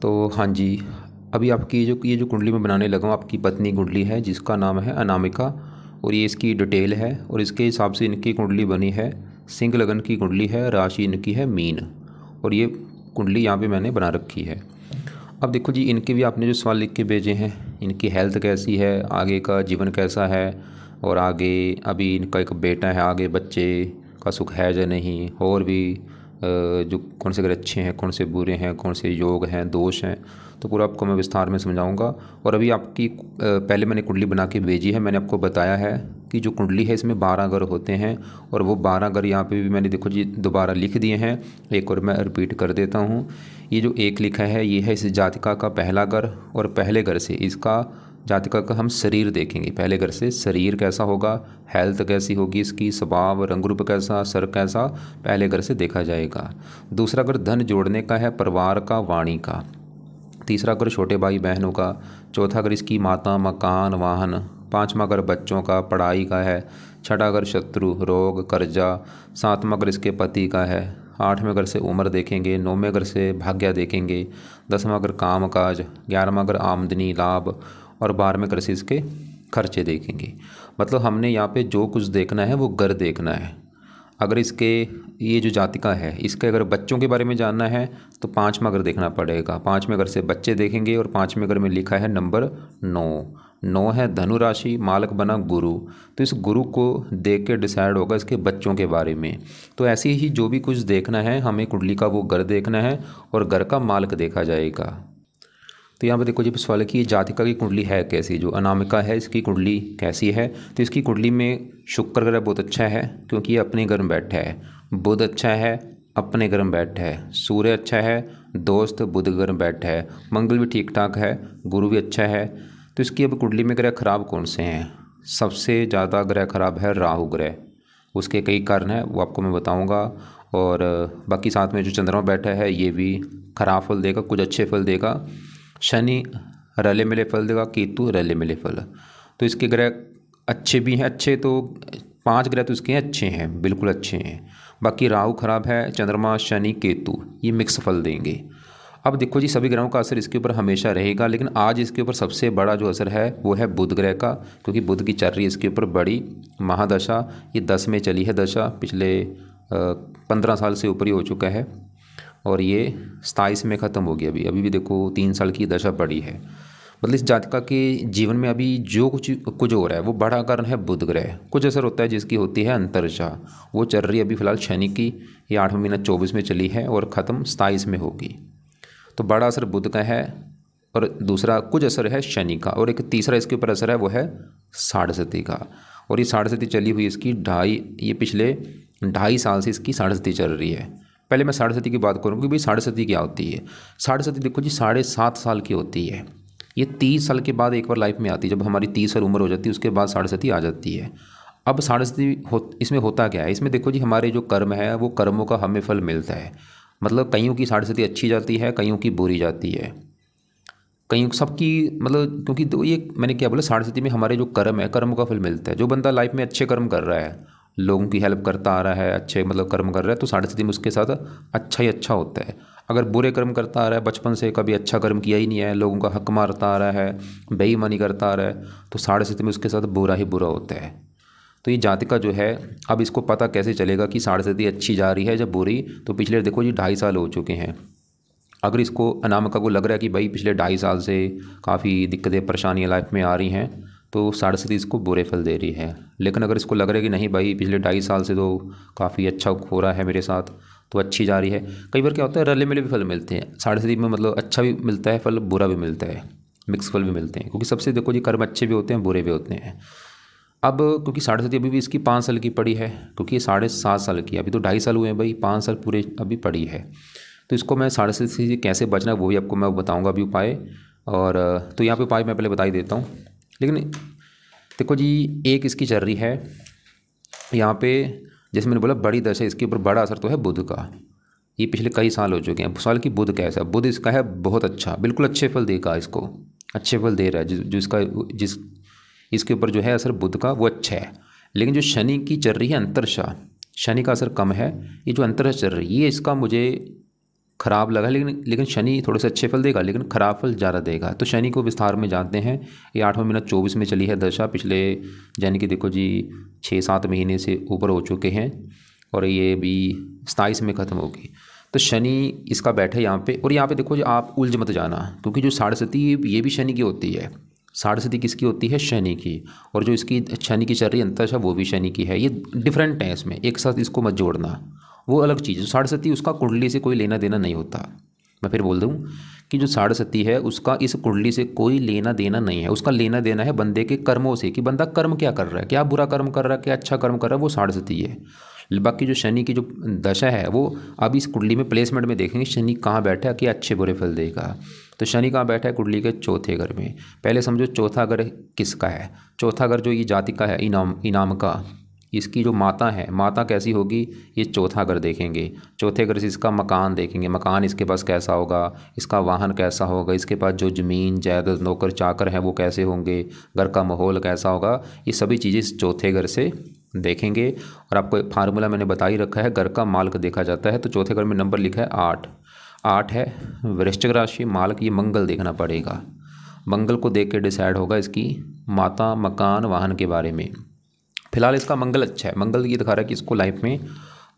तो हाँ जी, अभी आपकी ये जो कुंडली मैं बनाने लगा हूँ, आपकी पत्नी कुंडली है जिसका नाम है अनामिका। और ये इसकी डिटेल है और इसके हिसाब से इनकी कुंडली बनी है। सिंह लगन की कुंडली है, राशि इनकी है मीन। और ये कुंडली यहाँ पे मैंने बना रखी है। अब देखो जी, इनके भी आपने जो सवाल लिख के भेजे हैं, इनकी हेल्थ कैसी है, आगे का जीवन कैसा है, और आगे अभी इनका एक बेटा है, आगे बच्चे का सुख है या नहीं, और भी जो कौन से ग्रह अच्छे हैं, कौन से बुरे हैं, कौन से योग हैं, दोष हैं, तो पूरा आपको मैं विस्तार में समझाऊंगा। और अभी आपकी पहले मैंने कुंडली बना के भेजी है। मैंने आपको बताया है कि जो कुंडली है इसमें 12 ग्रह होते हैं, और वो 12 ग्रह यहाँ पे भी मैंने देखो जी दोबारा लिख दिए हैं। एक और मैं रिपीट कर देता हूँ। ये जो एक लिखा है ये है इस जातिका का पहला ग्रह, और पहले ग्रह से इसका जातिका का हम शरीर देखेंगे। पहले घर से शरीर कैसा होगा, हेल्थ कैसी होगी, इसकी स्वभाव, रंग रूप कैसा, सर कैसा, पहले घर से देखा जाएगा। दूसरा घर धन जोड़ने का है, परिवार का, वाणी का। तीसरा घर छोटे भाई बहनों का। चौथा घर इसकी माता, मकान, वाहन। पांचवा घर बच्चों का, पढ़ाई का है। छठा घर शत्रु, रोग, कर्जा। सातवां घर इसके पति का है। आठवें घर से उम्र देखेंगे। नौवें घर से भाग्य देखेंगे। 10वां घर काम काज। 11वां घर आमदनी, लाभ। और 12वें घर से इसके खर्चे देखेंगे। मतलब हमने यहाँ पे जो कुछ देखना है वो घर देखना है। अगर इसके ये जो जातिका है इसके अगर बच्चों के बारे में जानना है तो 5वां घर देखना पड़ेगा। 5वें घर से बच्चे देखेंगे, और 5वें घर में लिखा है नंबर 9। 9 है धनु राशि, मालक बना गुरु। तो इस गुरु को देख के डिसाइड होगा इसके बच्चों के बारे में। तो ऐसे ही जो भी कुछ देखना है हमें कुंडली का वो घर देखना है, और घर का मालक देखा जाएगा। तो यहाँ पर देखो जी सवाल है कि ये जातिका की कुंडली है कैसी, जो अनामिका है इसकी कुंडली कैसी है। तो इसकी कुंडली में शुक्र ग्रह बहुत अच्छा है क्योंकि ये अपने घर में बैठा है। बुध अच्छा है, अपने घर में बैठा है। सूर्य अच्छा है, दोस्त बुध घर में बैठा है। मंगल भी ठीक ठाक है, गुरु भी अच्छा है। तो इसकी अब कुंडली में ग्रह खराब कौन से हैं। सबसे ज़्यादा ग्रह खराब है राहु ग्रह। उसके कई कारण हैं वो आपको मैं बताऊँगा। और बाकी साथ में जो चंद्रमा बैठा है ये भी खराब फल देगा, कुछ अच्छे फल देगा। शनि रले मिले फल देगा, केतु रले मिले फल। तो इसके ग्रह अच्छे भी हैं, अच्छे तो 5 ग्रह तो इसके अच्छे हैं, बिल्कुल अच्छे हैं। बाकी राहु खराब है, चंद्रमा, शनि, केतु ये मिक्स फल देंगे। अब देखो जी सभी ग्रहों का असर इसके ऊपर हमेशा रहेगा, लेकिन आज इसके ऊपर सबसे बड़ा जो असर है वो है बुध ग्रह का, क्योंकि बुध की चल रही है इसके ऊपर बड़ी महादशा। ये 10 में चली है दशा, पिछले 15 साल से ऊपर ही हो चुका है, और ये 27 में ख़त्म हो गया। अभी भी देखो 3 साल की दशा पड़ी है। मतलब इस जातिका के जीवन में अभी जो कुछ हो रहा है वो बड़ा कारण है बुध ग्रह। कुछ असर होता है जिसकी होती है अंतर्दशा, वो चल रही है अभी फ़िलहाल शनि की। ये 8वां महीना 24 में चली है और ख़त्म 27 में होगी। तो बड़ा असर बुध का है, और दूसरा कुछ असर है शनि का, और एक तीसरा इसके ऊपर असर है वो है साढ़ेसती का। और ये साढ़ेसती चली हुई इसकी ये पिछले 2.5 साल से इसकी साढ़ेसती चल रही है। पहले मैं साढ़ेसती की बात करूँगा कि भाई साढ़ेसती क्या होती है। साढ़ेसती देखो जी 7.5 साल की होती है। ये 30 साल के बाद एक बार लाइफ में आती है, जब हमारी 30 साल उम्र हो जाती है उसके बाद साढ़ेसती आ जाती है। अब साढ़ेसती इसमें होता क्या है, इसमें देखो जी हमारे जो कर्म है वो कर्मों का हमें फल मिलता है। मतलब कईयों की साढ़ेसती अच्छी जाती है, कईयों की बुरी जाती है, कईयों सबकी मतलब क्योंकि ये मैंने क्या बोला, साढ़ेसती में हमारे जो कर्म है कर्म का फल मिलता है। जो बंदा लाइफ में अच्छे कर्म कर रहा है, लोगों की हेल्प करता आ रहा है, अच्छे मतलब कर्म कर रहा है, तो साढ़ेसती में उसके साथ अच्छा ही अच्छा होता है। अगर बुरे कर्म करता आ रहा है, बचपन से कभी अच्छा कर्म किया ही नहीं है, लोगों का हक मारता आ रहा है, बेईमानी करता आ रहा है, तो साढ़ेसती में उसके साथ बुरा ही बुरा होता है। तो ये जातिका जो है, अब इसको पता कैसे चलेगा कि साढ़ेसती अच्छी जा रही है जब बुरी, तो पिछले देखो जी 2.5 साल हो चुके हैं। अगर इसको अनामिका को लग रहा है कि भाई पिछले 2.5 साल से काफ़ी दिक्कतें परेशानियाँ लाइफ में आ रही हैं, तो साढ़ेसती इसको बुरे फल दे रही है। लेकिन अगर इसको लग रहा है कि नहीं भाई पिछले 2.5 साल से तो काफ़ी अच्छा हो रहा है मेरे साथ, तो अच्छी जा रही है। कई बार क्या होता है रले मिले भी फल मिलते हैं साढ़ेसती में, मतलब अच्छा भी मिलता है फल, बुरा भी मिलता है, मिक्स फल भी मिलते हैं, क्योंकि सबसे देखो जी कर्म अच्छे भी होते हैं बुरे भी होते हैं। अब क्योंकि साढ़ेसती अभी भी इसकी 5 साल की पड़ी है, क्योंकि ये 7.5 साल की, अभी तो 2.5 साल हुए हैं भाई, 5 साल पूरे अभी पड़ी है। तो इसको मैं साढ़ेसती से कैसे बचना है वो भी आपको मैं बताऊंगा अभी उपाय। और तो यहाँ पे उपाय मैं पहले बता ही देता हूँ। लेकिन देखो जी एक इसकी चल रही है यहाँ पे, जैसे मैंने बोला बड़ी दशा, इसके ऊपर बड़ा असर तो है बुध का। ये पिछले कई साल हो चुके हैं। साल की बुध कैसा, बुध इसका है बहुत अच्छा, बिल्कुल अच्छे फल देगा इसको, अच्छे फल दे रहा है। जो इसका जिस इसके ऊपर जो है असर बुध का वो अच्छा है। लेकिन जो शनि की चल रही है अंतर्दशा, शनि का असर कम है। ये जो अंतर्दशा चल रही है ये इसका मुझे खराब लगा, लेकिन शनि थोड़े से अच्छे फल देगा, लेकिन खराब फल ज़्यादा देगा। तो शनि को विस्तार में जानते हैं। ये 8वां महीना 24 में चली है दशा, पिछले यानी कि देखो जी 6-7 महीने से ऊपर हो चुके हैं, और ये भी 27 में ख़त्म होगी। तो शनि इसका बैठे यहाँ पे, और यहाँ पे देखो जी आप उलझ मत जाना, क्योंकि जो साढ़े ये भी शनि की होती है। साढ़े किसकी होती है? शनि की। और जो इसकी शनि की चल रही अंतर्दशा वो भी शनि की है। ये डिफरेंट है, इसमें एक साथ इसको मत जोड़ना, वो अलग चीज़ है। जो साढ़े उसका कुंडली से कोई लेना देना नहीं होता। मैं फिर बोल दूँ कि जो साढ़े है उसका इस कुंडली से कोई लेना देना नहीं है। उसका लेना देना है बंदे के कर्मों से, कि बंदा कर्म क्या कर रहा है, क्या बुरा कर्म कर रहा है, क्या अच्छा कर्म कर रहा है, वो साढ़े है। बाकी जो शनि की जो दशा है वो अब इस कुंडली में प्लेसमेंट में देखेंगे शनि कहाँ बैठा है, कि अच्छे बुरे फल देगा। तो शनि कहाँ बैठा है? कुंडली के चौथे घर में। पहले समझो चौथा घर किसका है? चौथा घर जो ये जातिका है, इनाम का, इसकी जो माता है, माता कैसी होगी? ये चौथा घर देखेंगे। चौथे घर से इसका मकान देखेंगे, मकान इसके पास कैसा होगा, इसका वाहन कैसा होगा, इसके पास जो ज़मीन जायदाद नौकर चाकर हैं वो कैसे होंगे, घर का माहौल कैसा होगा, ये सभी चीज़ें इस चौथे घर से देखेंगे। और आपको एक फार्मूला मैंने बता ही रखा है, घर का मालक देखा जाता है। तो चौथे घर में नंबर लिखा है 8 है वृश्चिक राशि, मालक ये मंगल देखना पड़ेगा। मंगल को देख के डिसाइड होगा इसकी माता मकान वाहन के बारे में। फिलहाल इसका मंगल अच्छा है, मंगल ये दिखा रहा है कि इसको लाइफ में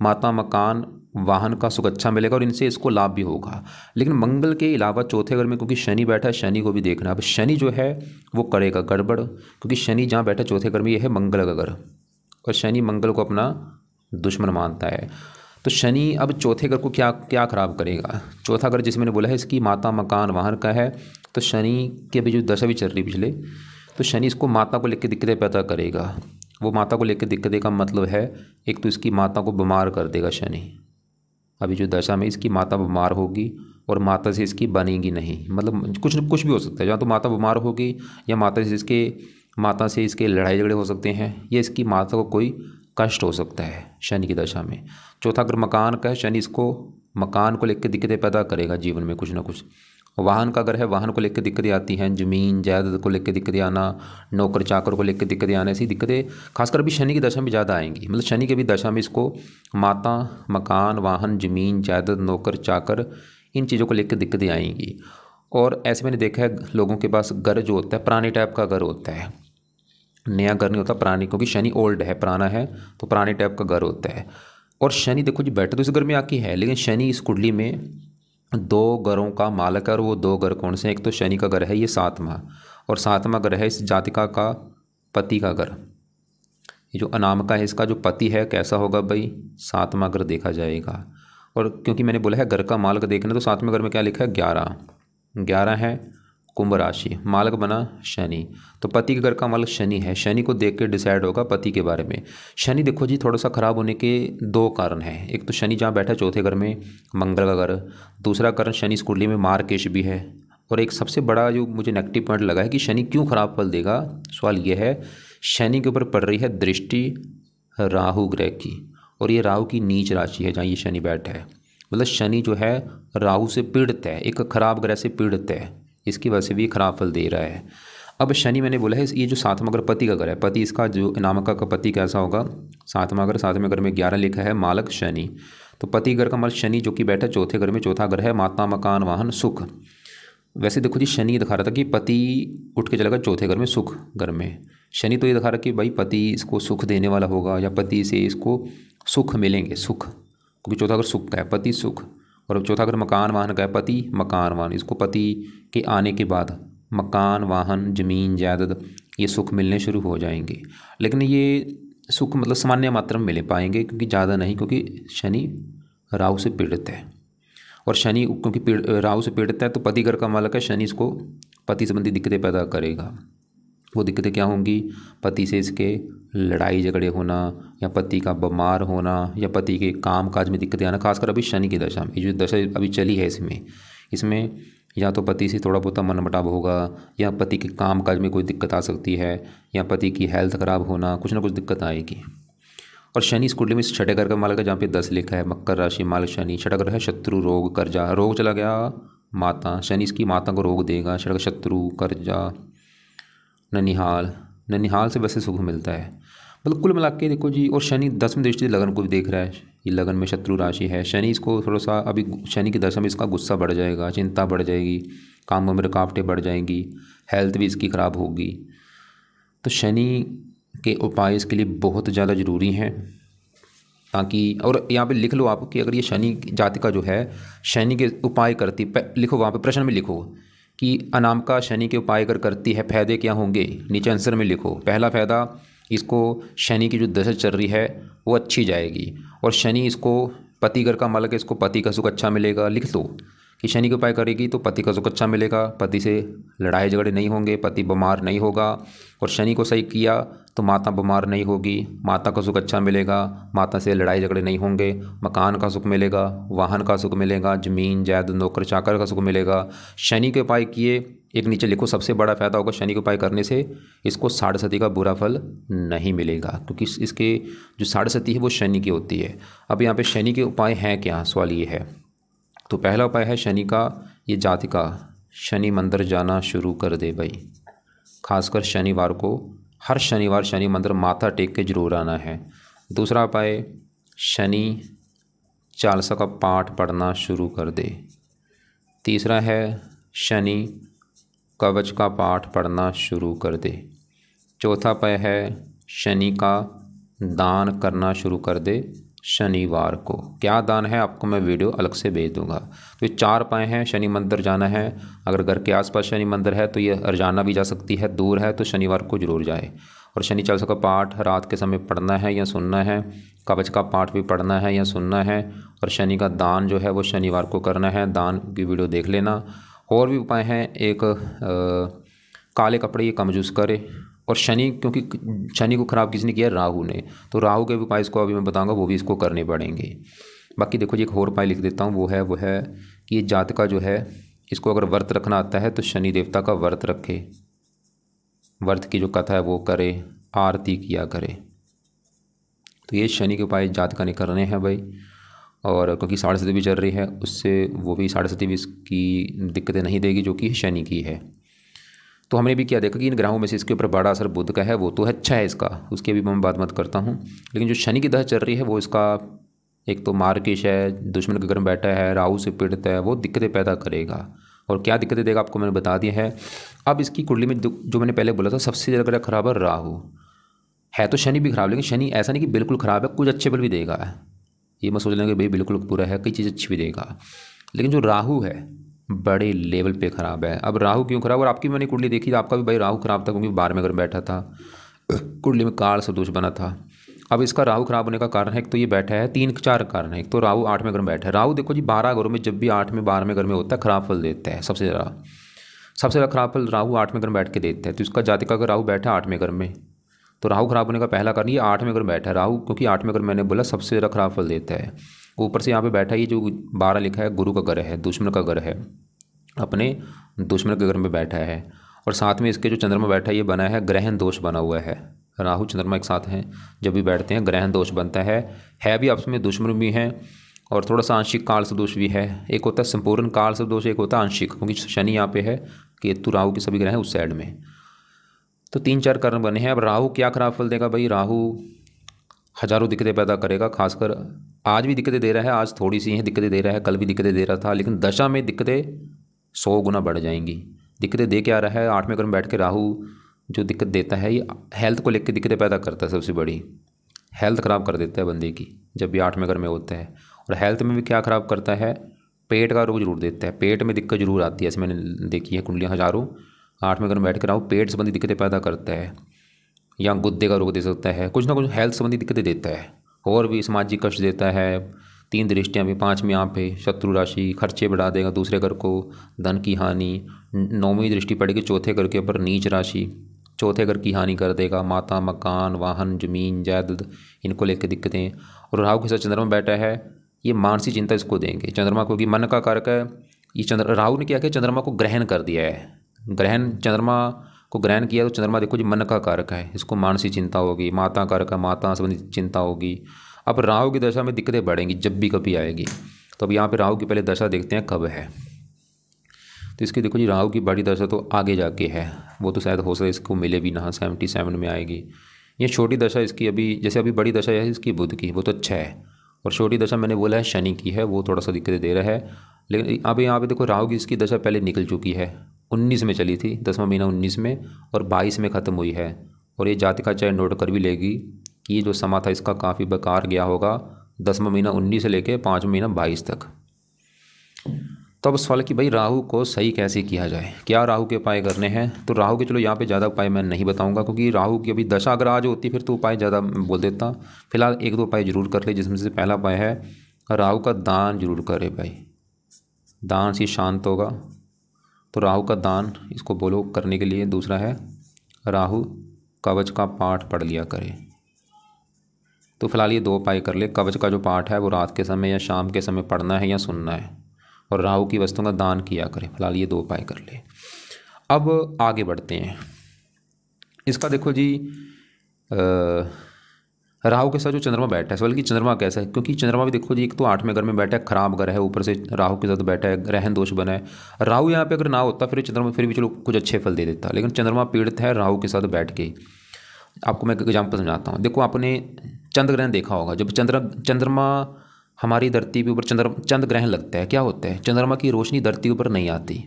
माता मकान वाहन का सुख अच्छा मिलेगा और इनसे इसको लाभ भी होगा। लेकिन मंगल के अलावा चौथे घर में क्योंकि शनि बैठा है, शनि को भी देखना। अब शनि जो है वो करेगा गड़बड़, क्योंकि शनि जहाँ बैठा है चौथे घर में, ये है मंगल का घर, और शनि मंगल को अपना दुश्मन मानता है। तो शनि अब चौथे घर को क्या क्या खराब करेगा? चौथा घर जिसमें मैंने बोला है इसकी माता मकान वाहन का है। तो शनि की अभी जो दशा भी चल रही पिछले, तो शनि इसको माता को लेकर दिक्कतें पैदा करेगा। वो माता को लेकर दिक्कतें का मतलब है, एक तो इसकी माता को बीमार कर देगा शनि। अभी जो दशा में इसकी माता बीमार होगी और माता से इसकी बनेगी नहीं, मतलब कुछ भी हो सकता है। जहाँ तो माता बीमार होगी, या माता से इसके लड़ाई झगड़े हो सकते हैं, या इसकी माता को कोई कष्ट हो सकता है शनि की दशा में। चौथा अगर मकान का है, शनि इसको मकान को लेकर दिक्कतें पैदा करेगा जीवन में कुछ ना कुछ। वाहन का अगर है, वाहन को लेकर दिक्कतें आती हैं, ज़मीन जायदाद को लेकर दिक्कतें आना, नौकर चाकर को लेकर दिक्कतें आना, ऐसी दिक्कतें खासकर अभी शनि की दशा में ज़्यादा आएंगी। मतलब शनि की भी दशा में इसको माता मकान वाहन ज़मीन जायदाद नौकर चाकर इन चीज़ों को लेकर दिक्कतें आएंगी। और ऐसे मैंने देखा है लोगों के पास घर जो होता है पुराने टाइप का घर होता है, नया घर नहीं होता, पुरानी, क्योंकि शनि ओल्ड है, पुराना है, तो पुराने टाइप का घर होता है। और शनि देखो जी बैठा तो इस घर में आके है, लेकिन शनि इस कुंडली में 2 घरों का मालक है। और वो 2 घर कौन से हैं? एक तो शनि का घर है ये 7वां, और 7वां घर है इस जातिका का पति का घर। ये जो अनामिका है इसका जो पति है कैसा होगा भाई? 7वां घर देखा जाएगा। और क्योंकि मैंने बोला है घर का मालक देखना, तो 7वें घर में क्या लिखा है? 11 है कुंभ राशि, मालक बना शनि। तो पति के घर का मालक शनि है, शनि को देख के डिसाइड होगा पति के बारे में। शनि देखो जी थोड़ा सा खराब होने के 2 कारण हैं। एक तो शनि जहाँ बैठा है चौथे घर में, मंगल का घर। दूसरा कारण शनि इस कुंडली में मार्केश भी है। और एक सबसे बड़ा जो मुझे नेगेटिव पॉइंट लगा है कि शनि क्यों खराब फल देगा, सवाल ये है, शनि के ऊपर पड़ रही है दृष्टि राहु ग्रह की, और ये राहु की नीच राशि है जहाँ ये शनि बैठा है। मतलब शनि जो है राहु से पीड़ित है, एक खराब ग्रह से पीड़ित है, इसकी वजह से भी खराब फल दे रहा है। अब शनि मैंने बोला है ये जो 7वां घर पति का घर है, पति इसका जो अनामिका का पति कैसा होगा? 7वां घर, 7वें घर में 11 लिखा है, मालक शनि। तो पति घर का मालक शनि जो कि बैठा चौथे घर में, चौथा घर है माता मकान वाहन सुख। वैसे देखो जी शनि दिखा रहा था कि पति उठ के चलेगा चौथे घर में सुख घर में। शनि तो ये दिखा रहा कि भाई पति इसको सुख देने वाला होगा, या पति से इसको सुख मिलेंगे, सुख, क्योंकि चौथा घर सुख का है, पति सुख। और चौथा घर मकान वाहन का है, पति मकान वाहन, इसको पति के आने के बाद मकान वाहन ज़मीन जायदाद ये सुख मिलने शुरू हो जाएंगे। लेकिन ये सुख मतलब सामान्य मात्रा में मिल पाएंगे, क्योंकि ज़्यादा नहीं, क्योंकि शनि राहु से पीड़ित है। और शनि क्योंकि राहु से पीड़ित है तो पति घर का मालक है, शनि इसको पति संबंधी दिक्कतें पैदा करेगा। वो दिक्कतें क्या होंगी? पति से इसके लड़ाई झगड़े होना, या पति का बीमार होना, या पति के काम काज में दिक्कतें आना, खासकर अभी शनि की दशा में। जो दशा अभी चली है इसमें या तो पति से थोड़ा बहुत मनमुटाव होगा, या पति के काम काज में कोई दिक्कत आ सकती है, या पति की हेल्थ खराब होना, कुछ ना कुछ दिक्कत आएगी। और शनि इस कुंडली में छठे घर का मालक है, जहाँ पे 10 लिखा है, मकर राशि मालक शनि। छठा घर है शत्रु रोग कर्जा, रोग चला गया माता, शनि इसकी माता को रोग देगा। छठा घर शत्रु कर्जा ननिहाल से वैसे सुख मिलता है। मतलब कुल मिला के देखो जी। और शनि 10वीं दृष्टि से लगन को भी देख रहा है, ये लगन में शत्रु राशि है। शनि इसको थोड़ा सा अभी शनि की दशा में इसका गुस्सा बढ़ जाएगा, चिंता बढ़ जाएगी, कामों में रुकावटें बढ़ जाएंगी, हेल्थ भी इसकी ख़राब होगी। तो शनि के उपाय इसके लिए बहुत ज़्यादा ज़रूरी हैं, ताकि और यहाँ पे लिख लो आप कि अगर ये शनि जातिका जो है शनि के उपाय करती, लिखो वहाँ पे प्रश्न में लिखो कि अनामिका शनि के उपाय अगर करती है फ़ायदे क्या होंगे, नीचे आंसर में लिखो। पहला फ़ायदा, इसको शनि की जो दशा चल रही है वो अच्छी जाएगी, और शनि इसको पति घर का मालक है, इसको पति का सुख अच्छा मिलेगा। लिख दो कि शनि के उपाय करेगी तो पति का सुख अच्छा मिलेगा, पति से लड़ाई झगड़े नहीं होंगे, पति बीमार नहीं होगा। और शनि को सही किया तो माता बीमार नहीं होगी, माता का सुख अच्छा मिलेगा, माता से लड़ाई झगड़े नहीं होंगे, मकान का सुख मिलेगा, वाहन का सुख मिलेगा, ज़मीन जायदाद नौकर चाकर का सुख मिलेगा। शनि के उपाय किए, एक नीचे लिखो सबसे बड़ा फ़ायदा होगा शनि के उपाय करने से इसको साढ़े का बुरा फल नहीं मिलेगा, क्योंकि इसके जो साढ़े है वो शनि की होती है। अब यहाँ पे शनि के उपाय हैं क्या, सवाल ये है। तो पहला उपाय है शनि का, ये जातिका शनि मंदिर जाना शुरू कर दे भाई, खासकर शनिवार को, हर शनिवार शनि मंदिर माथा टेक के जरूर आना है। दूसरा उपाय, शनि चालीसा का पाठ पढ़ना शुरू कर दे। तीसरा है शनि कवच का पाठ पढ़ना शुरू कर दे। चौथा उपाय है शनि का दान करना शुरू कर दे शनिवार को। क्या दान है आपको मैं वीडियो अलग से भेज दूंगा। तो ये 4 उपाय हैं। शनि मंदिर जाना है, अगर घर के आसपास शनि मंदिर है तो ये रोजाना भी जा सकती है, दूर है तो शनिवार को जरूर जाए। और शनि चालीसा का पाठ रात के समय पढ़ना है या सुनना है, कवच का पाठ भी पढ़ना है या सुनना है, और शनि का दान जो है वो शनिवार को करना है। दान की वीडियो देख लेना। और भी उपाय हैं, एक काले कपड़े ये कमजूस करे। और शनि, क्योंकि शनि को ख़राब किसने किया, राहु ने, तो राहु के उपाय इसको अभी मैं बताऊंगा, वो भी इसको करने पड़ेंगे। बाकी देखो जी एक और उपाय लिख देता हूँ, वो है कि ये जातका जो है इसको अगर व्रत रखना आता है तो शनि देवता का व्रत रखे, व्रत की जो कथा है वो करे, आरती किया करे। तो ये शनि के उपाय जातका ने करने हैं भाई। और क्योंकि साढ़े भी चल रही है, उससे वो भी साढ़े भी इसकी दिक्कतें नहीं देगी जो कि शनि की है। तो हमने भी क्या देखा कि इन ग्रहों में से इसके ऊपर बड़ा असर बुध का है, वो तो अच्छा है इसका, उसकी भी मैं बात मत करता हूँ। लेकिन जो शनि की दशा चल रही है वो इसका एक तो मार्केश है, दुश्मन के घर में बैठा है, राहु से पीड़ित है, वो दिक्कतें पैदा करेगा। और क्या दिक्कतें देगा आपको मैंने बता दिया है। अब इसकी कुंडली में जो मैंने पहले बोला था सबसे ज़्यादा खराब है राहु, है तो शनि भी खराब, लेकिन शनि ऐसा नहीं कि बिल्कुल ख़राब है, कुछ अच्छे पल भी देगा। ये मत सोच लेंगे भाई बिल्कुल बुरा है, कई चीज़ अच्छी भी देगा। लेकिन जो राहु है बड़े लेवल पे ख़राब है। अब राहु क्यों ख़राब, और आपकी मैंने कुंडली देखी, आपका भी भाई राहु ख़राब था, क्योंकि 12 में अगर बैठा था, कुंडली में काल सदोष बना था। अब इसका राहु ख़राब होने का कारण है, एक तो ये बैठा है, 3-4 कारण है। एक तो राहु 8वें घर में बैठा है। राहु देखो जी 12 घरों में जब भी 8वें 12वें घर में होता है ख़राब फल देता है, सबसे ज़्यादा खराब फल राहु 8वें घर में बैठ के देता है। तो इसका जातिका अगर राहु बैठा 8वें घर में, तो राहु खराब होने का पहला कारण ये 8वें घर में बैठा है राहु, क्योंकि 8वें घर मैंने बोला सबसे ज़्यादा खराब फल देता है। ऊपर से यहाँ पे बैठा है, ये जो 12 लिखा है गुरु का घर है, दुश्मन का घर है, अपने दुश्मन के घर में बैठा है। और साथ में इसके जो चंद्रमा बैठा है ये बना है, ग्रहण दोष बना हुआ है। राहु चंद्रमा एक साथ हैं, जब भी बैठते हैं ग्रहण दोष बनता है भी आपस में दुश्मन भी हैं, और थोड़ा सा आंशिक काल सदोष भी है। एक होता है संपूर्ण काल सदोष, एक होता है आंशिक, क्योंकि शनि यहाँ पे है, केतु राहु के सभी ग्रह हैं उस साइड में। तो 3-4 कारण बने हैं। अब राहु क्या खराब फल देगा भाई, राहु हजारों दिक्कतें पैदा करेगा, खासकर आज भी दिक्कतें दे रहा है, आज थोड़ी सी हैं दिक्कतें दे रहा है, कल भी दिक्कतें दे रहा था, लेकिन दशा में दिक्कतें 100 गुना बढ़ जाएंगी। दिक्कतें दे के आ रहा है, 8वें घर में बैठ के राहु जो दिक्कत देता है ये हेल्थ को लेकर दिक्कतें पैदा करता है। सबसे बड़ी हेल्थ ख़राब कर देता है बंदे की जब भी 8वें घर में होता है। और हेल्थ में भी क्या ख़राब करता है, पेट का रोग जरूर देता है, पेट में दिक्कत जरूर आती है, ऐसे मैंने देखी है कुंडलियाँ हज़ारों। 8वें घर में बैठ कर राहु पेट संबंधी दिक्कतें पैदा करता है, या गुद्दे का रोग दे सकता है, कुछ ना कुछ हेल्थ संबंधी दिक्कतें देता है। और भी सामाजिक कष्ट देता है, 3 दृष्टियाँ भी, 5वीं यहाँ पे शत्रु राशि, खर्चे बढ़ा देगा दूसरे घर को, धन की हानि, 9वीं दृष्टि पड़ेगी चौथे घर के ऊपर नीच राशि, चौथे घर की हानि कर देगा, माता मकान वाहन जमीन जायदाद इनको लेकर दिक्कतें। और राहु के साथ चंद्रमा बैठा है, ये मानसिक चिंता इसको देंगे। चंद्रमा क्योंकि मन का कारक है, ये राहु ने क्या किया, चंद्रमा को ग्रहण कर दिया है, ग्रहण चंद्रमा को ग्रहण किया। तो चंद्रमा देखो जी मन का कारक है, इसको मानसिक चिंता होगी, माता कारक है, माता संबंधित चिंता होगी। अब राहु की दशा में दिक्कतें बढ़ेंगी जब भी कभी आएगी। तो अब यहाँ पे राहु की पहले दशा देखते हैं कब है। तो इसकी देखो जी राहु की बड़ी दशा तो आगे जाके है, वो तो शायद हो सकता है इसको मिले भी ना, 77 में आएगी, ये छोटी दशा इसकी अभी, जैसे अभी बड़ी दशा है इसकी बुध की, वो तो अच्छा है, और छोटी दशा मैंने बोला है शनि की है, वो थोड़ा सा दिक्कत दे रहा है। लेकिन अब यहाँ पे देखो राहु की इसकी दशा पहले निकल चुकी है, 19 में चली थी, 10वां महीना 19 में, और 22 में ख़त्म हुई है। और ये जातिका चाहे नोट कर भी लेगी कि ये जो समा था इसका काफ़ी बेकार गया होगा, 10वां महीना 19 से लेके 5वां महीना 22 तक। तो अब सवाल कि भाई राहु को सही कैसे किया जाए, क्या राहु के उपाय करने हैं। तो राहु के चलो यहाँ पे ज़्यादा उपाय मैं नहीं बताऊंगा, क्योंकि राहु की अभी दशा अगर आज होती फिर तो उपाय ज़्यादा बोल देता। फिलहाल एक दो उपाय जरूर कर ले, जिसमें से पहला उपाय है राहु का दान जरूर करे भाई, दान से शांत होगा। तो राहु का दान इसको बोलो करने के लिए। दूसरा है राहु कवच का पाठ पढ़ लिया करे। तो फिलहाल ये दो उपाय कर ले, कवच का जो पाठ है वो रात के समय या शाम के समय पढ़ना है या सुनना है, और राहु की वस्तुओं का दान किया करें। फिलहाल ये दो उपाय कर ले। अब आगे बढ़ते हैं। इसका देखो जी, राहु के साथ जो चंद्रमा बैठा है, सवाल कि चंद्रमा कैसा है, क्योंकि चंद्रमा भी देखो जी एक तो 8वें घर में बैठा है, खराब घर है, ऊपर से राहु के साथ बैठा है, ग्रहण दोष बना है। राहु यहाँ पे अगर ना होता फिर चंद्रमा फिर भी चलो कुछ अच्छे फल दे देता, लेकिन चंद्रमा पीड़ित है राहु के साथ बैठ के। आपको मैं एग्जाम्पल समझाता हूँ। देखो आपने चंद्र ग्रहण देखा होगा, जब चंद्रमा हमारी धरती के ऊपर चंद्र ग्रहण लगता है, क्या होता है, चंद्रमा की रोशनी धरती के ऊपर नहीं आती।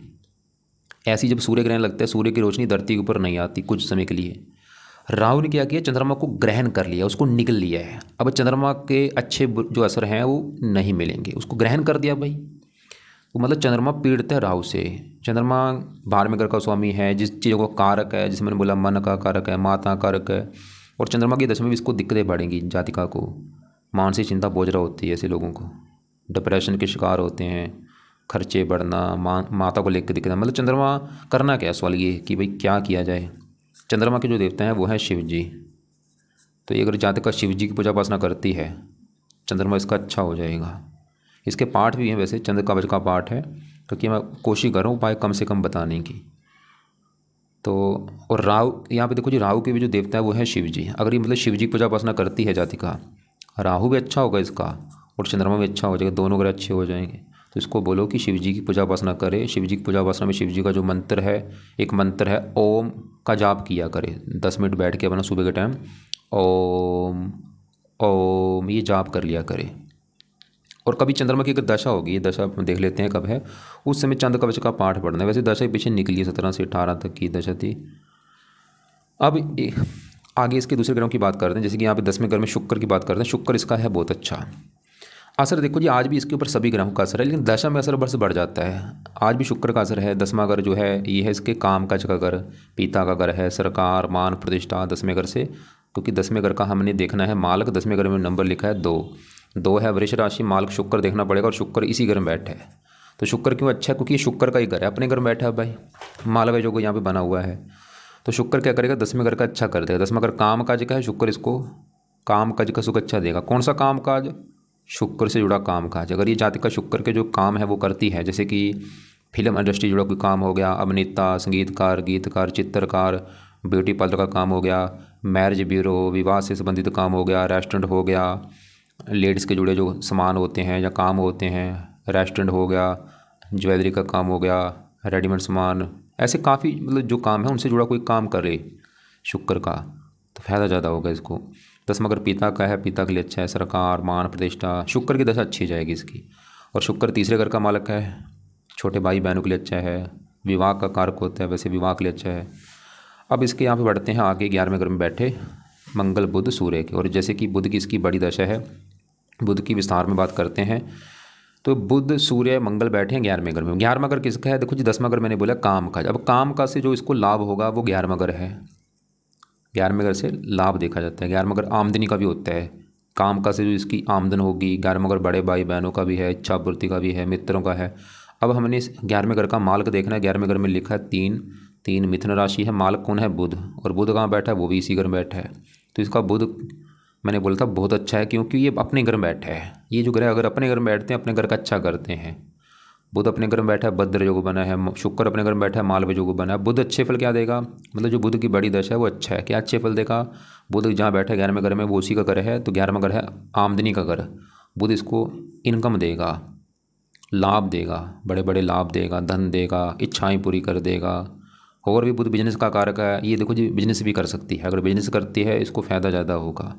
ऐसी जब सूर्य ग्रहण लगता है, सूर्य की रोशनी धरती के ऊपर नहीं आती कुछ समय के लिए। राहु ने क्या किया, चंद्रमा को ग्रहण कर लिया, उसको निगल लिया है। अब चंद्रमा के अच्छे जो असर हैं वो नहीं मिलेंगे, उसको ग्रहण कर दिया भाई। वो मतलब चंद्रमा पीड़ित है राहु से। चंद्रमा 12वें घर का स्वामी है, जिस चीज़ों को कारक है, जिसमें मैंने बोला मन का कारक है, माता कारक है। और चंद्रमा की दशा में भी इसको दिक्कतें बढ़ेंगी, जातिका को मानसिक चिंता बोझ रहा होती है, ऐसे लोगों को डिप्रेशन के शिकार होते हैं, खर्चे बढ़ना, माता को लेकर दिक्कत। मतलब चंद्रमा करना क्या, सवाल ये कि भाई क्या किया जाए। चंद्रमा के जो देवता हैं वो हैं शिव जी। तो ये अगर जातिका शिव जी की पूजा उपासना करती है, चंद्रमा इसका अच्छा हो जाएगा। इसके पाठ भी हैं वैसे, चंद्र कवच का पाठ है, क्योंकि मैं कोशिश कर रहा हूँ उपाय कम से कम बताने की। तो और राहु यहाँ पे देखो जी, राहु के भी जो देवता है वो है शिव जी। अगर ये मतलब शिव जी की पूजा उपासना करती है जातिका, राहु भी अच्छा होगा इसका और चंद्रमा भी अच्छा हो जाएगा, दोनों ग्रह अच्छे हो जाएंगे। तो इसको बोलो कि शिव जी की पूजा उपासना करे। शिव जी की पूजा उपासना में शिव जी का जो मंत्र है, एक मंत्र है ओम का जाप किया करे, 10 मिनट बैठ के अपना सुबह के टाइम ओम ओम ये जाप कर लिया करे। और कभी चंद्रमा की अगर दशा होगी, ये दशा देख लेते हैं कब है, उस समय चंद्र कवच का पाठ पढ़ना है। वैसे दशा पीछे निकली है, 17 से 18 तक की दशा थी। अब आगे इसके दूसरे ग्रहों की बात करते हैं, जैसे कि यहाँ पे 10वें घर में शुक्र की बात करते हैं। शुक्र इसका है बहुत अच्छा असर। देखो जी आज भी इसके ऊपर सभी ग्रहों का असर है, लेकिन दशा में असर बस बढ़ जाता है। आज भी शुक्र का असर है। 10वां घर जो है ये है इसके काम काज का घर, पिता का घर है, सरकार मान प्रतिष्ठा 10वें घर से। क्योंकि 10वें घर का हमने देखना है मालक, 10वें घर में नंबर लिखा है 2 है वृष राशि, मालक शुक्र देखना पड़ेगा, और शुक्र इसी घर में बैठा है। तो शुक्र क्यों अच्छा है, क्योंकि ये शुक्र का ही घर है, अपने घर में बैठा है भाई, मालक जो यहाँ पे बना हुआ है। तो शुक्र क्या करेगा, 10वें घर का अच्छा कर देगा। 10वां घर काम काज का है, शुक्र इसको काम काज का सुख अच्छा देगा। कौन सा काम काज, शुक्र से जुड़ा काम काज। अगर ये जातिका शुक्र के जो काम है वो करती है, जैसे कि फिल्म इंडस्ट्री जुड़ा कोई काम हो गया, अभिनेता, संगीतकार, गीतकार, चित्रकार, ब्यूटी पार्लर का काम हो गया, मैरिज ब्यूरो, विवाह से संबंधित काम हो गया, रेस्टोरेंट हो गया, लेडीज़ के जुड़े जो सामान होते हैं या काम होते हैं, रेस्टोरेंट हो गया, ज्वेलरी का काम हो गया, रेडीमेड सामान, ऐसे काफ़ी मतलब जो काम है उनसे जुड़ा कोई काम करे शुक्र का, तो फ़ायदा ज़्यादा होगा इसको। 10वां अगर पिता का है, पिता के लिए अच्छा है, सरकार मान प्रतिष्ठा, शुक्र की दशा अच्छी जाएगी इसकी। और शुक्र तीसरे घर का मालक है, छोटे भाई बहनों के लिए अच्छा है, विवाह का कारक होता है, वैसे विवाह के लिए अच्छा है। अब इसके यहाँ पे बढ़ते हैं आगे 11वें घर में बैठे मंगल बुध सूर्य के। और जैसे कि बुध की इसकी बड़ी दशा है, बुध की विस्तार में बात करते हैं। तो बुध सूर्य मंगल बैठे हैं 11वें घर में। 11वां घर किसका है, देखो जी 10वां घर मैंने बोला काम का। अब काम का से जो इसको लाभ होगा वो 11वां घर है। 11वें घर से लाभ देखा जाता है। 11वां घर आमदनी का भी होता है, काम का से जो इसकी आमदन होगी। 11वां घर बड़े भाई बहनों का भी है, इच्छा पूर्ति का भी है, मित्रों का है। अब हमने इस 11वें घर का मालक देखना है। 11वें घर में लिखा है 3 मिथुन राशि है, मालक कौन है, बुध। और बुध कहाँ बैठा है, वो भी इसी घर में बैठा है। तो इसका बुध मैंने बोला था बहुत अच्छा है, क्योंकि ये अपने घर में बैठा है। ये जो ग्रह अगर अपने घर में बैठते हैं अपने घर का अच्छा करते हैं। बुध अपने घर में बैठा है, भद्र योग बना है। शुक्र अपने घर में बैठा है, मालव योग बना है। बुध अच्छे फल क्या देगा, मतलब जो बुध की बड़ी दशा है वो अच्छा है। क्या अच्छे फल देगा, बुध जहाँ बैठा है 11वें घर में वो उसी का घर है। तो 11वां घर है आमदनी का घर। बुध इसको इनकम देगा, लाभ देगा, बड़े बड़े लाभ देगा, धन देगा, इच्छाएं पूरी कर देगा, और भी बुध बिजनेस का कारक है, ये देखो जी बिजनेस भी कर सकती है, अगर बिजनेस करती है इसको फ़ायदा ज़्यादा होगा।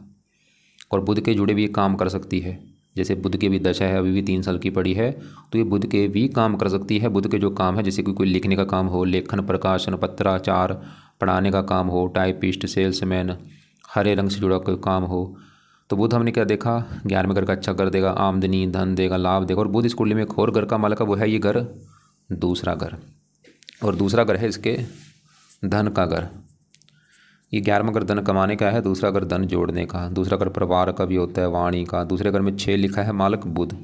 और बुध के जुड़े भी काम कर सकती है, जैसे बुध की भी दशा है, अभी भी 3 साल की पड़ी है, तो ये बुध के भी काम कर सकती है। बुध के जो काम है, जैसे कि कोई लिखने का काम हो, लेखन, प्रकाशन, पत्राचार, पढ़ाने का काम हो, टाइपिस्ट, सेल्समैन, हरे रंग से जुड़ा कोई काम हो, तो बुध हमने क्या देखा, 11वें घर का अच्छा कर देगा, आमदनी, धन देगा, लाभ देगा। और बुध इस कुंडली में एक और घर का मालिक है, वो है ये घर दूसरा घर, और दूसरा घर है इसके धन का घर। ये 11वां घर धन कमाने का है, दूसरा घर धन जोड़ने का, दूसरा घर परिवार का भी होता है, वाणी का। दूसरे घर में 6 लिखा है, मालिक बुध,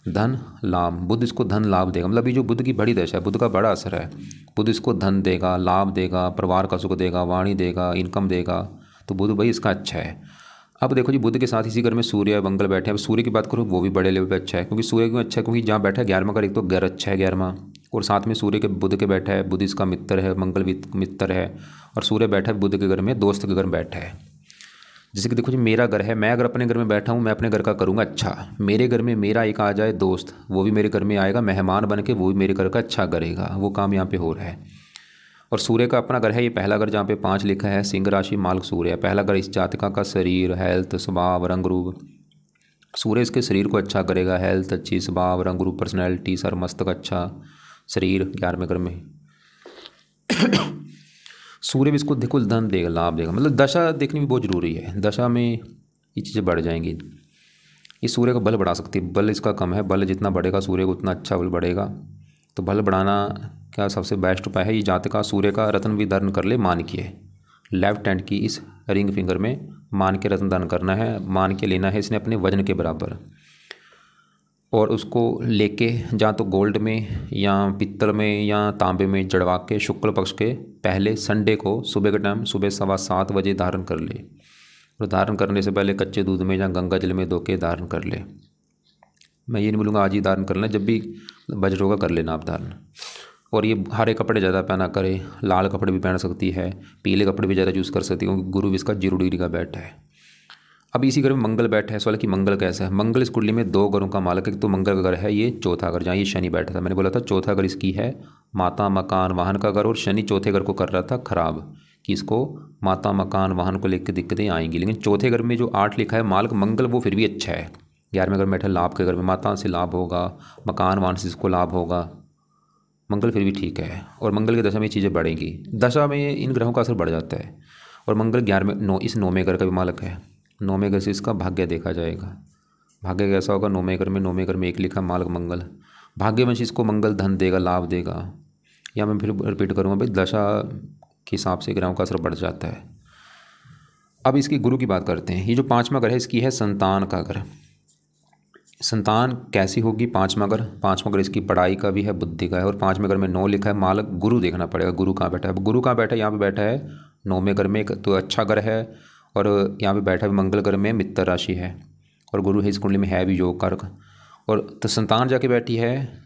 धन लाभ। बुध इसको धन लाभ देगा, मतलब ये जो बुध की बड़ी दशा है, बुध का बड़ा असर है। बुध इसको धन देगा, लाभ देगा, परिवार का सुख देगा, वाणी देगा, इनकम देगा, तो बुध भाई इसका अच्छा है। अब देखो जी बुध के साथ इसी घर में सूर्य मंगल बैठे हैं। अब सूर्य की बात करूँ, वो भी बड़े लेवल पे अच्छा है, क्योंकि सूर्य क्यों अच्छा है, क्योंकि जहाँ बैठा है 11वां घर, एक तो घर अच्छा है 11वां, और साथ में सूर्य के बुध के बैठा है, बुध इसका मित्र है, मंगल भी मित्र है, और सूर्य बैठा है बुध के घर में, दोस्त के घर में बैठा है। जैसे कि देखो जी मेरा घर है, मैं अगर अपने घर में बैठा हूँ, मैं अपने घर का करूँगा अच्छा, मेरे घर में मेरा एक आ जाए दोस्त, वो भी मेरे घर में आएगा मेहमान बन के, वो भी मेरे घर का अच्छा करेगा, वो काम यहाँ पे हो रहा है। और सूर्य का अपना घर है, ये पहला घर जहाँ पे 5 लिखा है, सिंह राशि, मालिक सूर्य है। पहला घर इस जातका का शरीर, हेल्थ, स्वभाव, रंग रूप। सूर्य इसके शरीर को अच्छा करेगा, हेल्थ अच्छी, स्वभाव, रंग रूप, पर्सनैलिटी, सर मस्तक अच्छा, शरीर 11वें घर में। सूर्य भी इसको देखो धन देगा, लाभ देगा, मतलब दशा देखनी भी बहुत जरूरी है, दशा में ये चीज़ें बढ़ जाएंगी। ये सूर्य का बल बढ़ा सकती है, बल इसका कम है, बल जितना बढ़ेगा सूर्य को उतना अच्छा बल बढ़ेगा। तो बल बढ़ाना क्या सबसे बेस्ट उपाय है, ये जातका सूर्य का रत्न भी धारण कर ले, मान के लेफ्ट हैंड की इस रिंग फिंगर में मान के रत्न दान करना है, मान के लेना है इसने अपने वजन के बराबर, और उसको लेके जहाँ तो गोल्ड में या पित्तल में या तांबे में जड़वा के शुक्ल पक्ष के पहले संडे को सुबह के टाइम, सुबह 7:15 बजे धारण कर ले। और धारण करने से पहले कच्चे दूध में या गंगा जल में धो के धारण कर ले। मैं ये नहीं बोलूँगा आज ही धारण कर लेना, जब भी बजट होगा कर लेना आप धारण। और ये हरे कपड़े ज़्यादा पहना करे, लाल कपड़े भी पहन सकती है, पीले कपड़े भी ज़्यादा यूज़ कर सकती है, क्योंकि गुरु भी इसका 0 डिग्री का बैठा है। अब इसी घर में मंगल बैठा है, सवाल कि मंगल कैसा है। मंगल इस कुंडली में 2 घरों का मालिक है, तो मंगल का घर है ये चौथा घर, जहाँ ये शनि बैठा था। मैंने बोला था चौथा घर इसकी है माता, मकान, वाहन का घर, और शनि चौथे घर को कर रहा था खराब, कि इसको माता, मकान, वाहन को लेकर दिक्कतें आएंगी। लेकिन चौथे घर में जो 8 लिखा है मालिक मंगल, वो फिर भी अच्छा है। 11वें घर में बैठा लाभ के घर में, माता से लाभ होगा, मकान, वाहन से इसको लाभ होगा, मंगल फिर भी ठीक है। और मंगल की दशा में चीज़ें बढ़ेंगी, दशा में इन ग्रहों का असर बढ़ जाता है। और मंगल 9वें घर का भी मालिक है, 9वें घर से इसका भाग्य देखा जाएगा। भाग्य कैसा होगा, 9वें घर में, 9वें घर में 1 लिखा मालिक मंगल, भाग्यवंश इसको मंगल धन देगा, लाभ देगा। या मैं फिर रिपीट करूँगा भाई, दशा के हिसाब से ग्रहों का असर बढ़ जाता है। अब इसकी गुरु की बात करते हैं। ये जो 5वां घर है इसकी है संतान का घर। संतान कैसी होगी, 5वां घर इसकी पढ़ाई का भी है, बुद्धि का है। और 5वें घर में 9 लिखा है मालिक गुरु, देखना पड़ेगा गुरु कहाँ बैठा है। अब गुरु कहाँ बैठा है, यहाँ पे बैठा है 9वें घर में, एक तो अच्छा घर है, और यहाँ पे बैठा है मंगल घर में, मित्र राशि है, और गुरु है इस कुंडली में, है भी योग कारक। और तो संतान जाके बैठी है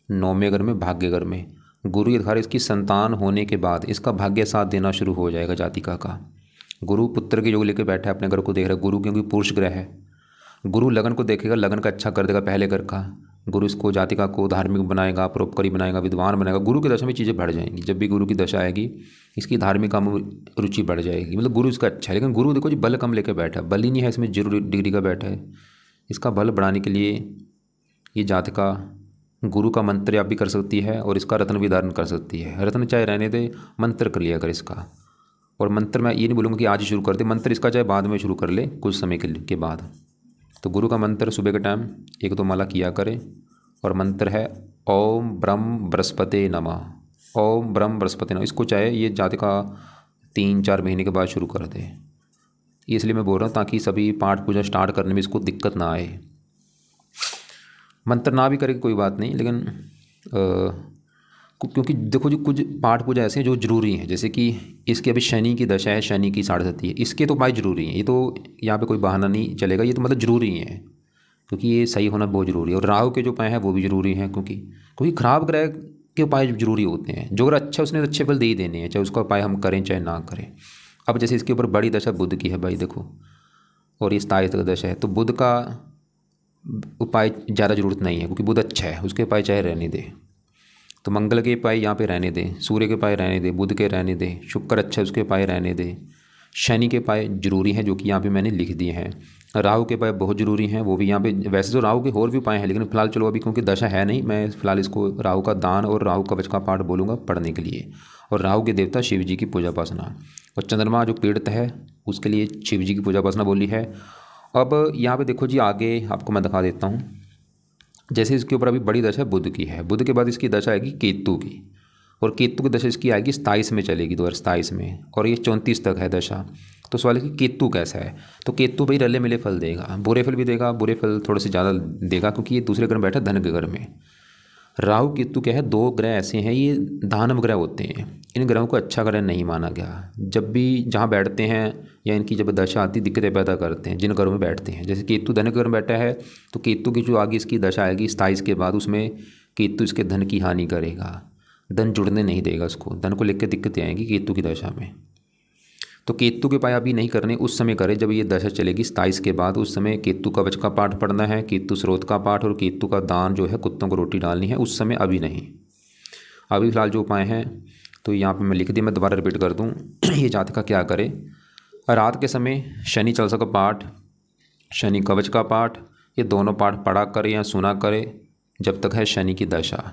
9वें घर में, भाग्य घर में। गुरु के घर इसकी संतान होने के बाद इसका भाग्य साथ देना शुरू हो जाएगा जातिका का। गुरु पुत्र के योग लेकर बैठा है, अपने घर को देख रहा है। गुरु क्योंकि पुरुष ग्रह है, गुरु लगन को देखेगा, लगन का अच्छा कर देगा पहले घर का। गुरु इसको जातिका को धार्मिक बनाएगा, परोपकारी बनाएगा, विद्वान बनाएगा। गुरु की दशा में चीज़ें बढ़ जाएंगी, जब भी गुरु की दशा आएगी इसकी धार्मिक काम रुचि बढ़ जाएगी, मतलब गुरु इसका अच्छा है। लेकिन गुरु देखो जी बल कम लेकर बैठा है, बल ही नहीं है इसमें, 0 डिग्री का बैठा है। इसका बल बढ़ाने के लिए ये जातिका गुरु का मंत्र आप भी कर सकती है, और इसका रत्न भी धारण कर सकती है। रत्न चाहे रहने दे, मंत्र कर लिया कर इसका। और मंत्र मैं ये नहीं बोलूँगा कि आज ही शुरू कर दे, मंत्र इसका चाहे बाद में शुरू कर ले, कुछ समय के बाद। तो गुरु का मंत्र सुबह के टाइम 1-2 माला किया करें। और मंत्र है ओम ब्रह्म बृहस्पति नमः, ओम ब्रह्म बृहस्पति नमः। इसको चाहे ये जातिका 3-4 महीने के बाद शुरू कर दे, इसलिए मैं बोल रहा हूँ ताकि सभी पाठ पूजा स्टार्ट करने में इसको दिक्कत ना आए। मंत्र ना भी करे कोई बात नहीं, लेकिन क्योंकि देखो जी कुछ पाठ पूजा ऐसे हैं जो ज़रूरी हैं, जैसे कि इसकी अभी शनि की दशा है, शनि की 7.5 है, इसके तो उपाय ज़रूरी हैं। ये तो यहाँ पे कोई बहाना नहीं चलेगा, ये तो मतलब ज़रूरी है, क्योंकि ये सही होना बहुत ज़रूरी है। और राहु के जो उपाय हैं वो भी ज़रूरी हैं, क्योंकि खराब ग्रह के उपाय ज़रूरी होते हैं। जो अगर अच्छा उसने अच्छे फल दे ही देने हैं, चाहे उसका उपाय हम करें चाहे ना करें। अब जैसे इसके ऊपर बड़ी दशा बुध की है भाई देखो, और ये 27 दशा है, तो बुध का उपाय ज़्यादा ज़रूरत नहीं है, क्योंकि बुध अच्छा है, उसके उपाय चाहे रहने दे। तो मंगल के पाए यहाँ पे रहने दें, सूर्य के पाए रहने दें, बुध के रहने दें, शुक्र अच्छा उसके पाए रहने दें, शनि के पाए जरूरी हैं जो कि यहाँ पे मैंने लिख दिए हैं, राहु के पाए बहुत ज़रूरी हैं वो भी यहाँ पे। वैसे तो राहु के और भी उपाय हैं लेकिन फिलहाल चलो अभी क्योंकि दशा है नहीं, मैं फिलहाल इसको राहु का दान और राहु कवच का पाठ बोलूँगा पढ़ने के लिए। और राहु के देवता शिव जी की पूजा उपासना, और चंद्रमा जो पीड़ित है उसके लिए शिव जी की पूजा उपासना बोली है। अब यहाँ पे देखो जी आगे आपको मैं दिखा देता हूँ। जैसे इसके ऊपर अभी बड़ी दशा बुध की है, बुध के बाद इसकी दशा आएगी केतु की, और केतु की दशा इसकी आएगी 27 में चलेगी 2027 में, और ये 34 तक है दशा। तो सवाल है कि केतु कैसा है, तो केतु भाई रले मिले फल देगा, बुरे फल भी देगा, बुरे फल थोड़े से ज़्यादा देगा क्योंकि ये दूसरे घर में बैठा धन के घर में। राहु केतु क्या है, दो ग्रह ऐसे हैं ये दानव ग्रह होते हैं, इन ग्रहों को अच्छा ग्रह नहीं माना गया। जब भी जहाँ बैठते हैं या इनकी जब दशा आती दिक्कतें पैदा करते हैं जिन घरों में बैठते हैं। जैसे केतु धन के घर में बैठा है तो केतु की जो आगे इसकी दशा आएगी 27 के बाद, उसमें केतु इसके धन की हानि करेगा, धन जुड़ने नहीं देगा उसको, धन को लेकर दिक्कतें आएंगी केतु की दशा में। तो केतु के उपाय अभी नहीं करने, उस समय करें जब ये दशा चलेगी 27 के बाद। उस समय केतु कवच का पाठ पढ़ना है, केतु स्रोत का पाठ और केतु का दान जो है कुत्तों को रोटी डालनी है, उस समय अभी नहीं। अभी फिलहाल जो उपाय हैं तो यहाँ पे मैं लिख दिया, मैं दोबारा रिपीट कर दूँ। ये जातका क्या करे, रात के समय शनि चालीसा का पाठ, शनि कवच का पाठ, ये दोनों पाठ पढ़ा करे या सुना करे जब तक है शनि की दशा।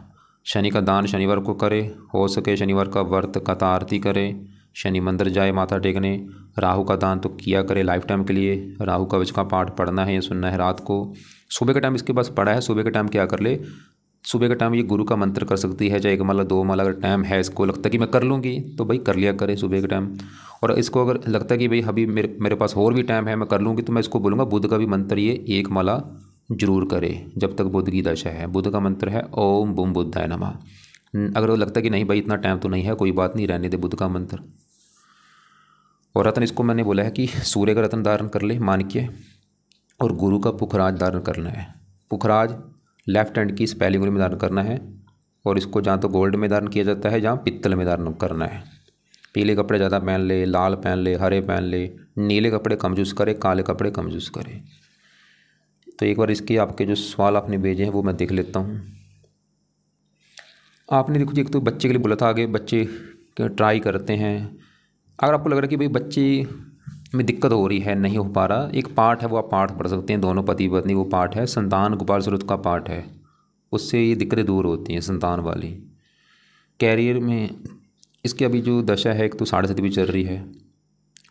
शनि का दान शनिवार को करे, हो सके शनिवार का व्रत कथा आरती करे, शनि मंदिर जाए माथा टेकने। राहु का दान तो किया करे लाइफ टाइम के लिए, राहु कवच का पाठ पढ़ना है या सुनना है रात को। सुबह का टाइम इसके पास पड़ा है, सुबह का टाइम क्या कर ले, सुबह का टाइम ये गुरु का मंत्र कर सकती है, चाहे 1 माला 2 माला। अगर टाइम है इसको लगता है कि मैं कर लूँगी तो भाई कर लिया करे सुबह के टाइम। और इसको अगर लगता है कि भाई अभी मेरे पास और भी टाइम है मैं कर लूँगी, तो मैं इसको बोलूँगा बुध का भी मंत्र ये 1 माला जरूर करे जब तक बुध की दशा है। बुध का मंत्र है ओम बुम बुद्धाय नमः। अगर लगता है कि नहीं भाई इतना टाइम तो नहीं है, कोई बात नहीं, रहने दे बुध का मंत्र। और रत्न इसको मैंने बोला है कि सूर्य का रत्न धारण कर ले माणिक्य, और गुरु का पुखराज धारण करना है। पुखराज लेफ्ट हैंड की इस पहली उंगली में धारण करना है, और इसको जहाँ तो गोल्ड में धारण किया जाता है जहाँ पित्तल में धारण करना है। पीले कपड़े ज़्यादा पहन ले, लाल पहन ले, हरे पहन ले, नीले कपड़े कम यूज़ करे, काले कपड़े कम यूज़ करे। तो एक बार इसके आपके जो सवाल आपने भेजे हैं वो मैं देख लेता हूँ। आपने देखो जी एक तो बच्चे के लिए बोला था, आगे बच्चे ट्राई करते हैं। अगर आपको लग रहा है कि भाई बच्चे में दिक्कत हो रही है, नहीं हो पा रहा, एक पाठ है वो आप पाठ पढ़ सकते हैं, दोनों पति पत्नी, वो पाठ है संतान गोपाल स्रोत का पाठ है, उससे ये दिक्कतें दूर होती हैं संतान वाली। कैरियर में इसकी अभी जो दशा है एक तो 7.5 भी चल रही है,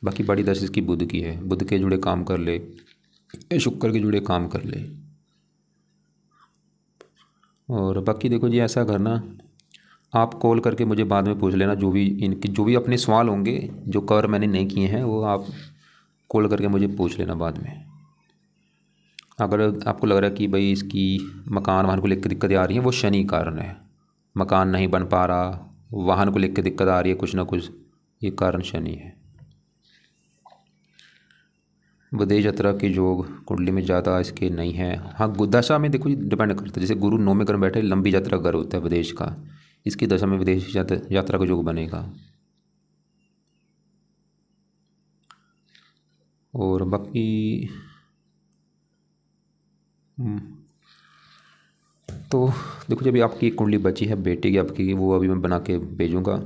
बाकी बड़ी दशा इसकी बुध की है, बुध के जुड़े काम कर ले, शुक्र के जुड़े काम कर ले। और बाकी देखो जी ऐसा करना, आप कॉल करके मुझे बाद में पूछ लेना जो भी अपने सवाल होंगे जो कवर मैंने नहीं किए हैं वो आप कॉल करके मुझे पूछ लेना बाद में। अगर आपको लग रहा है कि भाई इसकी मकान वाहन को लेकर दिक्कतें आ रही हैं, वो शनि कारण है, मकान नहीं बन पा रहा, वाहन को लेकर दिक्कत आ रही है कुछ ना कुछ, ये कारण शनि है। विदेश यात्रा की योग कुंडली में ज़्यादा इसके नहीं है। हाँ दशा में देखो डिपेंड करता है, जैसे गुरु 9 में घर बैठे लंबी यात्रा घर होता है विदेश का, इसकी दशा में विदेश यात्रा का योग बनेगा। और बाकी तो देखो जब आपकी एक कुंडली बची है बेटे की आपकी, वो अभी मैं बना के भेजूँगा,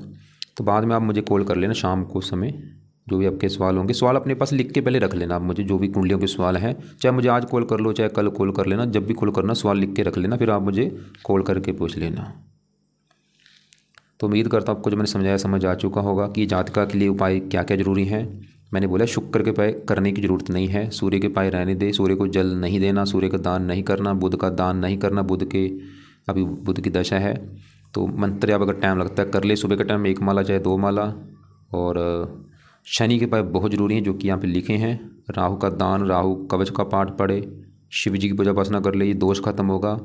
तो बाद में आप मुझे कॉल कर लेना शाम को समय, जो भी आपके सवाल होंगे। सवाल अपने पास लिख के पहले रख लेना आप मुझे, जो भी कुंडलियों के सवाल हैं, चाहे मुझे आज कॉल कर लो चाहे कल कॉल कर लेना, जब भी कॉल करना सवाल लिख के रख लेना, फिर आप मुझे कॉल करके पूछ लेना। तो उम्मीद करता हूँ आपको जो मैंने समझाया समझ आ चुका होगा कि जातका के लिए उपाय क्या क्या ज़रूरी हैं। मैंने बोला शुक्र के उपाय करने की ज़रूरत नहीं है, सूर्य के उपाय रहने दे, सूर्य को जल नहीं देना, सूर्य का दान नहीं करना, बुध का दान नहीं करना, बुध के अभी बुध की दशा है। तो मंत्र अब अगर टाइम लगता है कर ले, सुबह का टाइम 1 माला चाहे 2 माला। और शनि के उपाय बहुत ज़रूरी हैं जो कि यहाँ पे लिखे हैं। राहु का दान, राहु कवच का पाठ पढ़े, शिव जी की पूजा उपासना कर ले, ये दोष खत्म होगा।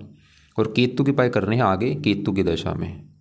और केतु के उपाय करने हैं आगे केतु की दशा में।